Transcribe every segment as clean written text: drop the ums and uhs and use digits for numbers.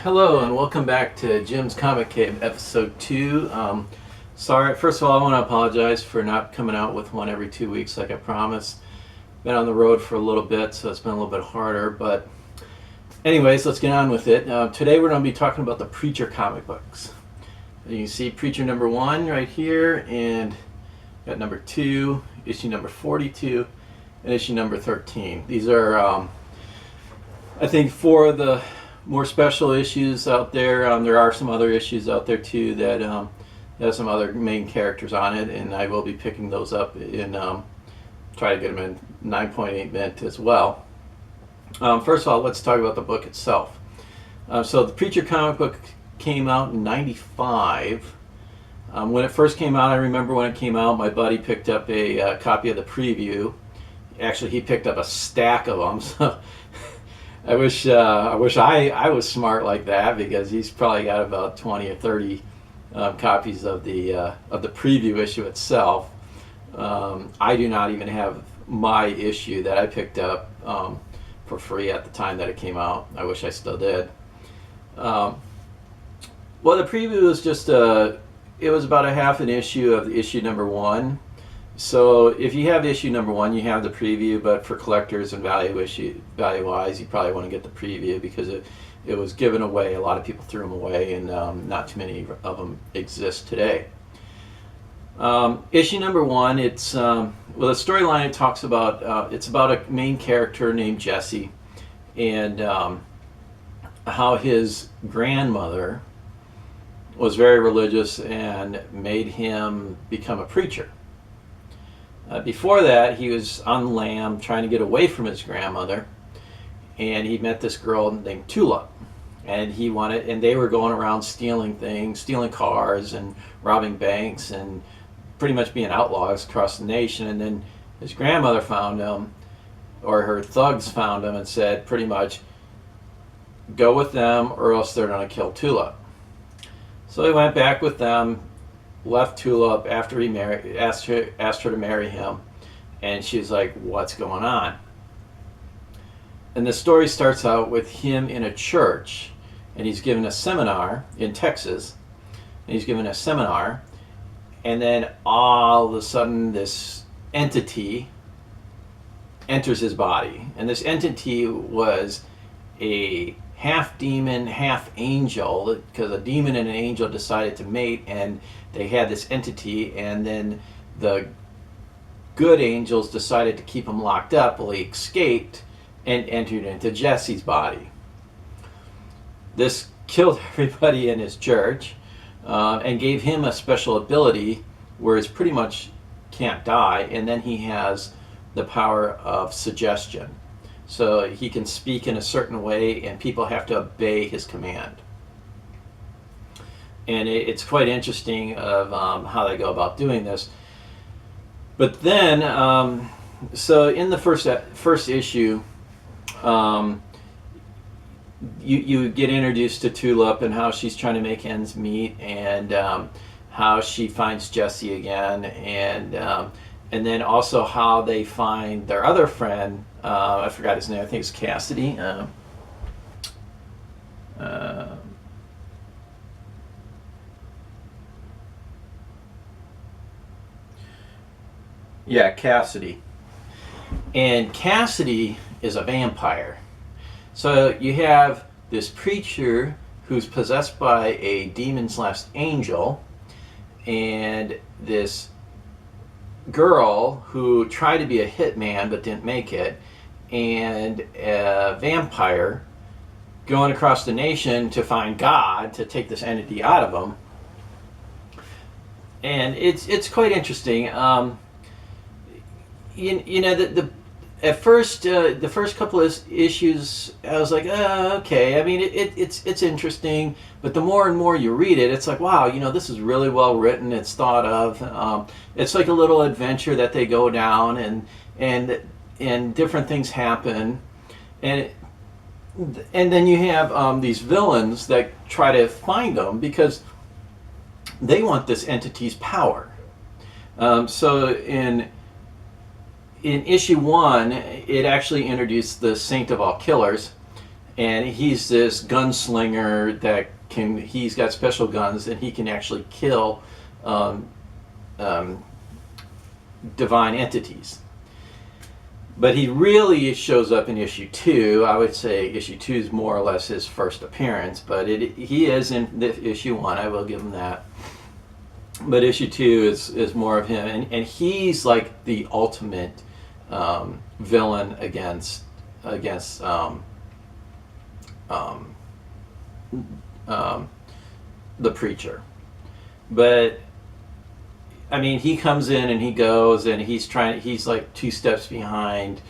Hello and welcome back to Jim's Comic Cave, episode 2. Sorry, first of all, I want to apologize for not coming out with one every 2 weeks like I promised. Been on the road for a little bit, so it's been a little bit harder, but anyways, let's get on with it. Today we're going to be talking about the Preacher comic books. You can see Preacher number 1 right here, and got number 2, issue number 42, and issue number 13. These are, I think, 4 of the more special issues out there. There are some other issues out there too that have some other main characters on it, and I will be picking those up and try to get them in 9.8 mint as well. First of all, let's talk about the book itself. So the Preacher comic book came out in '95. When it first came out, I remember when it came out, my buddy picked up a copy of the preview. Actually, he picked up a stack of them. So I wish I was smart like that, because he's probably got about 20 or 30 copies of the preview issue itself. I do not even have my issue that I picked up for free at the time that it came out. I wish I still did. Well, the preview was just it was about a half an issue of issue number 1. So if you have issue number 1, you have the preview, but for collectors and value-wise, you probably want to get the preview because it was given away. A lot of people threw them away, and not too many of them exist today. Issue number 1, it's well, the storyline it talks about, it's about a main character named Jesse, and how his grandmother was very religious and made him become a preacher. Before that, he was on land trying to get away from his grandmother, and he met this girl named Tula, and they were going around stealing things, stealing cars and robbing banks and pretty much being outlaws across the nation. And then his grandmother found him, or her thugs found him, and said pretty much, go with them or else they're going to kill Tula. So he went back with them, left Tula up after he asked her to marry him, and she's like, what's going on? And the story starts out with him in a church, and he's given a seminar in Texas, and he's given a seminar, and then all of a sudden this entity enters his body, and this entity was a half demon, half angel, because a demon and an angel decided to mate, and they had this entity, and then the good angels decided to keep him locked up. Well, he escaped and entered into Jesse's body. This killed everybody in his church, and gave him a special ability where he pretty much can't die, and then he has the power of suggestion. So he can speak in a certain way, and people have to obey his command. And it's quite interesting of how they go about doing this. But then, so in the first issue, you get introduced to Tulip and how she's trying to make ends meet, and how she finds Jesse again, and then also how they find their other friend. I forgot his name. I think it's Cassidy. Yeah, Cassidy. And Cassidy is a vampire. So you have this preacher who's possessed by a demon/angel, and this girl who tried to be a hitman but didn't make it, and a vampire going across the nation to find God to take this entity out of him. And it's quite interesting. You know, at first, the first couple of issues, I was like, okay. I mean, it's interesting, but the more and more you read it, it's like, wow, you know, this is really well written. It's thought of. It's like a little adventure that they go down, and different things happen, and then you have these villains that try to find them because they want this entity's power. So in issue 1, it actually introduced the Saint of all killers, and he's this gunslinger that he's got special guns and he can actually kill um, um, divine entities. But he really shows up in issue 2. I would say issue 2 is more or less his first appearance, but he is in issue 1. I will give him that. But issue 2 is more of him, and he's like the ultimate villain against the preacher. But I mean, he comes in and he goes, and he's like 2 steps behind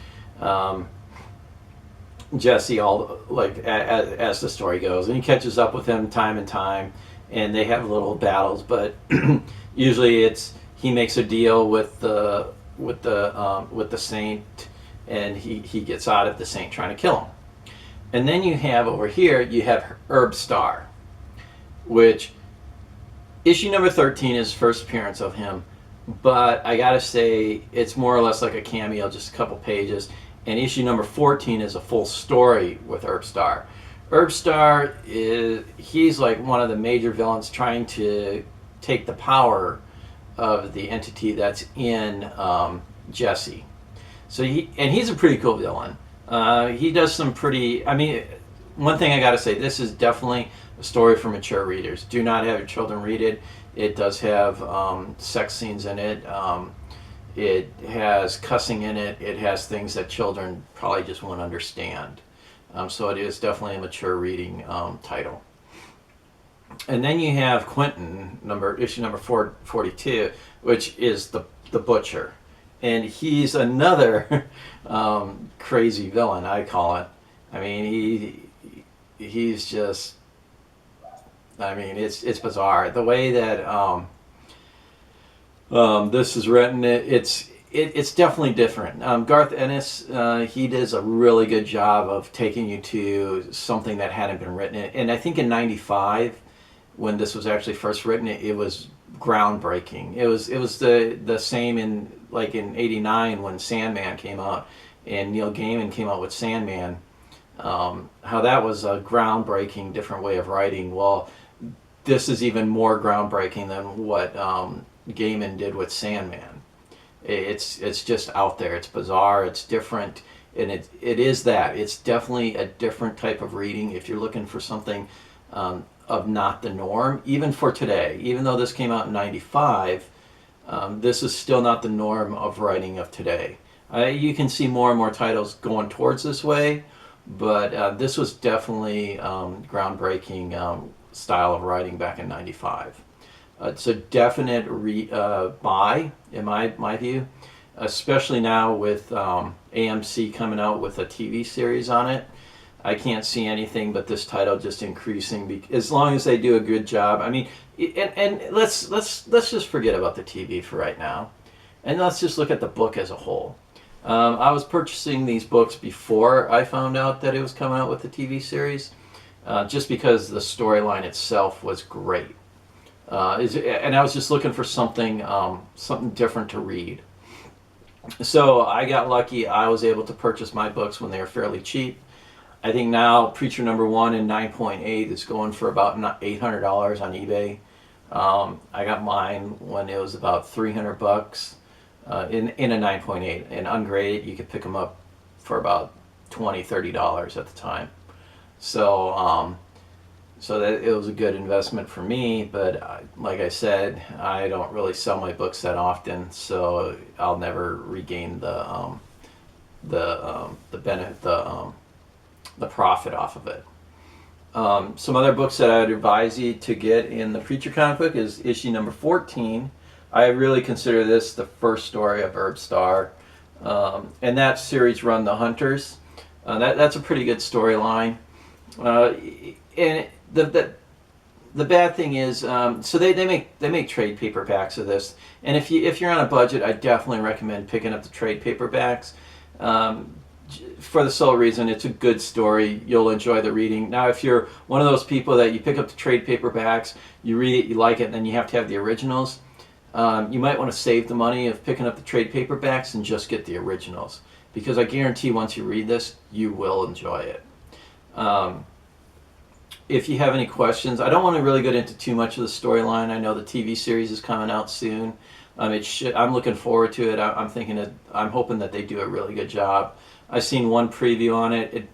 Jesse, all like as the story goes, and he catches up with him time and time, and they have little battles. But usually he makes a deal with the saint, and he gets out of the saint trying to kill him. And then you have over here, you have Herb Starr, which issue number 13 is first appearance of him, but I gotta say it's more or less like a cameo, just a couple pages. And issue number 14 is a full story with Herb Starr. Herb Starr he's like one of the major villains trying to take the power of the entity that's in Jesse. So he's a pretty cool villain. He does some pretty. I mean, one thing I gotta say, this is definitely a story for mature readers. Do not have your children read it. It does have sex scenes in it. It has cussing in it. It has things that children probably just won't understand. So it is definitely a mature reading title. And then you have Quentin, issue number 442, which is the Butcher. And he's another crazy villain, I call it. I mean, he's just, I mean, it's bizarre. The way that this is written, it's definitely different. Garth Ennis, he does a really good job of taking you to something that hadn't been written. And I think in '95, when this was actually first written, it was groundbreaking. It was the same in '89 when Sandman came out, and Neil Gaiman came out with Sandman. How that was a groundbreaking, different way of writing. Well, this is even more groundbreaking than what Gaiman did with Sandman. It's just out there. It's bizarre. It's different, and it is that. It's definitely a different type of reading. If you're looking for something of not the norm, even for today, even though this came out in '95, this is still not the norm of writing of today. You can see more and more titles going towards this way, but this was definitely groundbreaking style of writing back in '95. It's a definite buy, in my view, especially now with AMC coming out with a TV series on it. I can't see anything but this title just increasing, as long as they do a good job. I mean, and let's just forget about the TV for right now, and let's just look at the book as a whole. I was purchasing these books before I found out that it was coming out with the TV series, just because the storyline itself was great. And I was just looking for something different to read. So I got lucky. I was able to purchase my books when they were fairly cheap. I think now Preacher number 1 in 9.8 is going for about $800 on eBay. I got mine when it was about $300 in a 9.8, and ungraded you could pick them up for about $20-$30 at the time. So so that it was a good investment for me. But like I said, I don't really sell my books that often, so I'll never regain the benefit, the profit off of it. Some other books that I'd advise you to get in the Preacher comic book is issue number 14. I really consider this the first story of Herb Starr, and that series run The Hunters. That's a pretty good storyline. And the bad thing is, so they make trade paperbacks of this, and if you're on a budget, I definitely recommend picking up the trade paperbacks. For the sole reason it's a good story, you'll enjoy the reading. Now, if you're one of those people that you pick up the trade paperbacks, you read it, you like it, and then you have to have the originals, you might want to save the money of picking up the trade paperbacks and just get the originals, because I guarantee once you read this, you will enjoy it. If you have any questions, I don't want to really get into too much of the storyline. I know the TV series is coming out soon. I'm looking forward to it. I'm hoping that they do a really good job. I've seen one preview on it.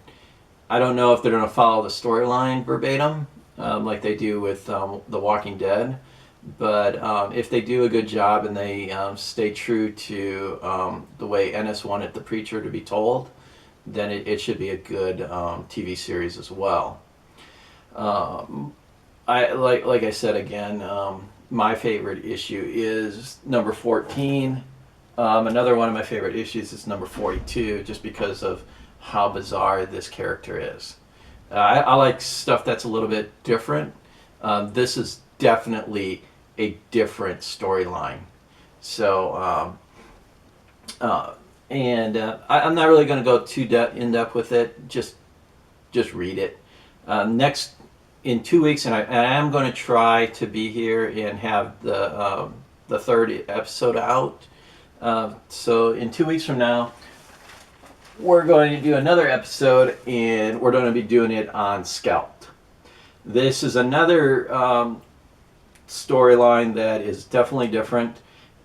I don't know if they're going to follow the storyline verbatim, like they do with The Walking Dead. But if they do a good job and they stay true to the way Ennis wanted the preacher to be told, then it should be a good TV series as well. Like I said again, my favorite issue is number 14. Another one of my favorite issues is number 42, just because of how bizarre this character is. I like stuff that's a little bit different. This is definitely a different storyline. So, I'm not really going to go too in depth with it. Just read it. Next, in 2 weeks, and I am going to try to be here and have the third episode out. So in 2 weeks from now, we're going to do another episode, and we're going to be doing it on Scalped. This is another storyline that is definitely different,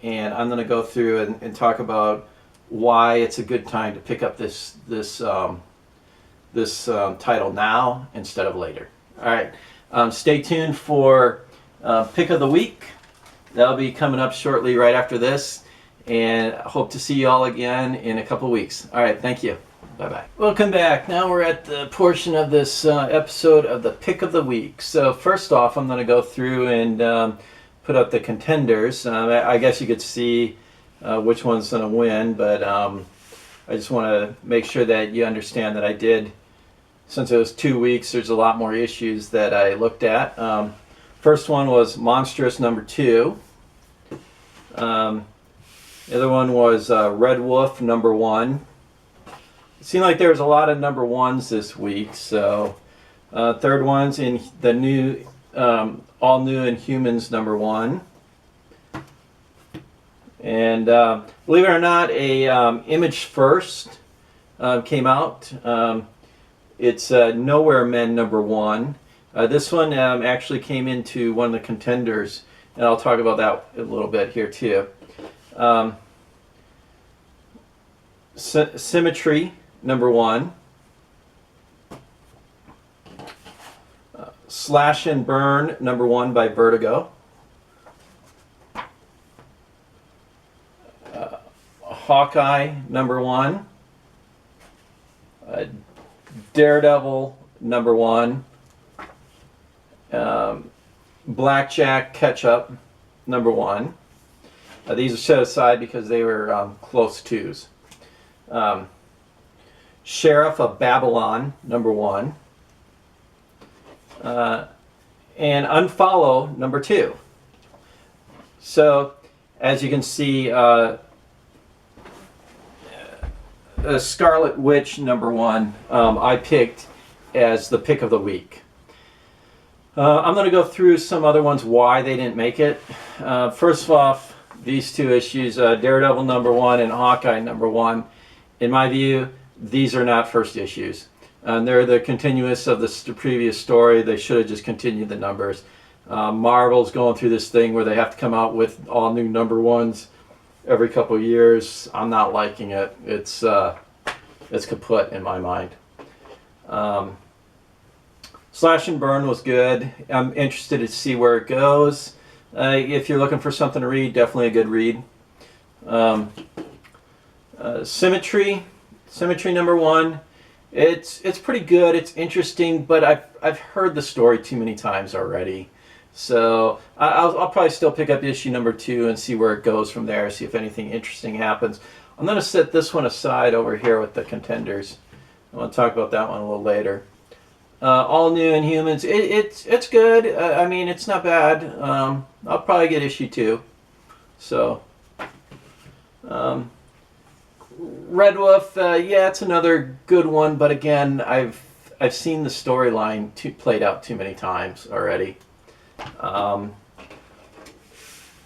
and I'm going to go through and talk about why it's a good time to pick up this title now instead of later. All right, stay tuned for Pick of the Week. That'll be coming up shortly right after this, and I hope to see you all again in a couple weeks. All right, thank you. Bye-bye. Welcome back. Now we're at the portion of this episode of the Pick of the Week. So first off, I'm going to go through and put up the contenders. I guess you could see which one's going to win, but I just want to make sure that you understand that I did, since it was 2 weeks, there's a lot more issues that I looked at. First one was Monstrous number 2. The other one was Red Wolf number 1. It seemed like there was a lot of number 1s this week. So third one's in the new All New Inhumans number 1. And believe it or not, a Image First came out. It's Nowhere Men number 1. This one actually came into one of the contenders, and I'll talk about that a little bit here too. Symmetry number 1. Slash and Burn number 1 by Vertigo. Hawkeye number 1. Daredevil number 1. Blackjack Ketchup number 1. These are set aside because they were close twos. Sheriff of Babylon number 1. And Unfollow number 2. So as you can see, Scarlet Witch number 1 I picked as the pick of the week. I'm going to go through some other ones why they didn't make it. First off, these two issues, Daredevil number 1 and Hawkeye number 1, in my view, these are not first issues. They're the continuous of the previous story. They should have just continued the numbers. Marvel's going through this thing where they have to come out with all new number 1s every couple of years. I'm not liking it. It's kaput in my mind. Slash and Burn was good. I'm interested to see where it goes. If you're looking for something to read, definitely a good read. Symmetry number 1. It's pretty good. It's interesting, but I've heard the story too many times already. So I'll probably still pick up issue number 2 and see where it goes from there. See if anything interesting happens. I'm going to set this one aside over here with the contenders. I want to talk about that one a little later. All New Inhumans. It's good. I mean, it's not bad. I'll probably get issue 2. So, Red Wolf. Yeah, it's another good one. But again, I've seen the storyline played out too many times already.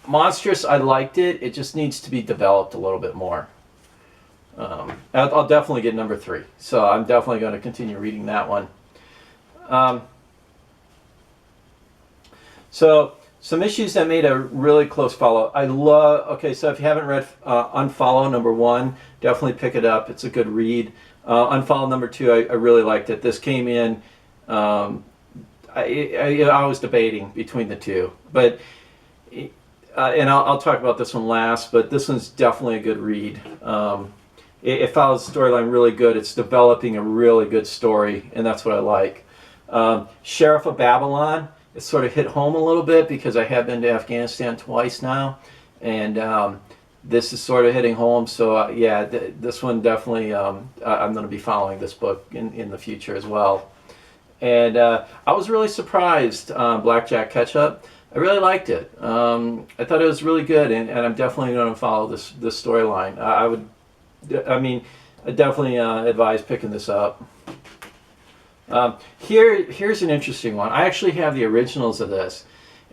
Monstrous. I liked it. It just needs to be developed a little bit more. I'll definitely get number 3. So I'm definitely going to continue reading that one. Um, so some issues that made a really close follow. I love. Okay, so if you haven't read Unfollow & 1, definitely pick it up. It's a good read. Unfollow #2, I really liked it. This came in. I was debating between the two, but and I'll talk about this one last. But this one's definitely a good read. It follows the storyline really good. It's developing a really good story, and that's what I like. Sheriff of Babylon. It sort of hit home a little bit because I have been to Afghanistan twice now, and this is sort of hitting home. So yeah, this one definitely. I'm going to be following this book in the future as well. And I was really surprised. Blackjack Ketchup. I really liked it. I thought it was really good, and I'm definitely going to follow this storyline. I definitely advise picking this up. Here's an interesting one. I actually have the originals of this,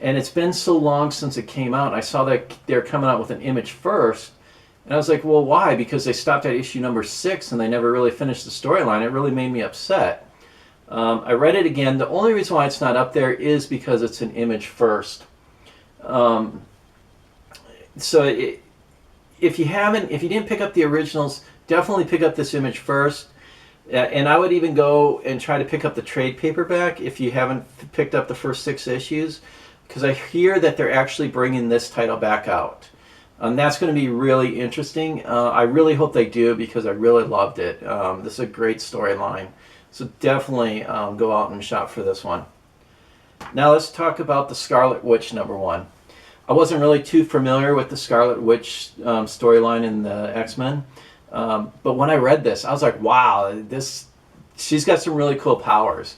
and it's been so long since it came out. And I saw that they're coming out with an image first, and I was like, well, why? Because they stopped at issue #6 and they never really finished the storyline. It really made me upset. I read it again. The only reason why it's not up there is because it's an image first. If you didn't pick up the originals, definitely pick up this image first. And I would even go and try to pick up the trade paperback if you haven't picked up the first 6 issues, because I hear that they're actually bringing this title back out. That's going to be really interesting. I really hope they do, because I really loved it. This is a great storyline. So definitely go out and shop for this one. Now let's talk about the Scarlet Witch #1. I wasn't really too familiar with the Scarlet Witch storyline in the X-Men. But when I read this, I was like, wow, she's got some really cool powers.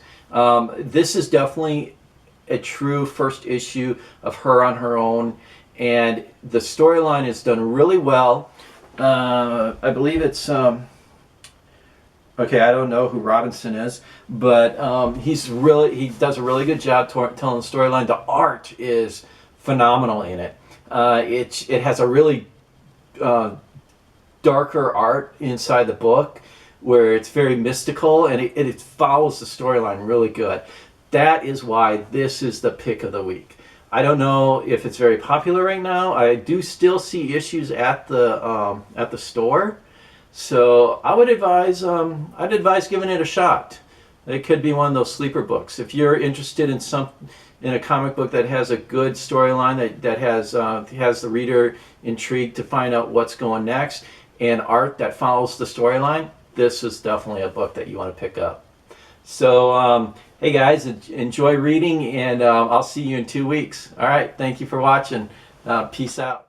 This is definitely a true first issue of her on her own, and the storyline is done really well. I believe it's, okay, I don't know who Robinson is, but he does a really good job telling the storyline. The art is phenomenal in it. It has a really darker art inside the book where it's very mystical, and it follows the storyline really good. That is why this is the pick of the week. I don't know if it's very popular right now. I do still see issues at the store, so I would advise I'd advise giving it a shot. It could be one of those sleeper books. If you're interested in a comic book that has a good storyline, that has the reader intrigued to find out what's going next, and art that follows the storyline, this is definitely a book that you want to pick up. So, hey guys, enjoy reading, and I'll see you in 2 weeks. All right, thank you for watching. Peace out.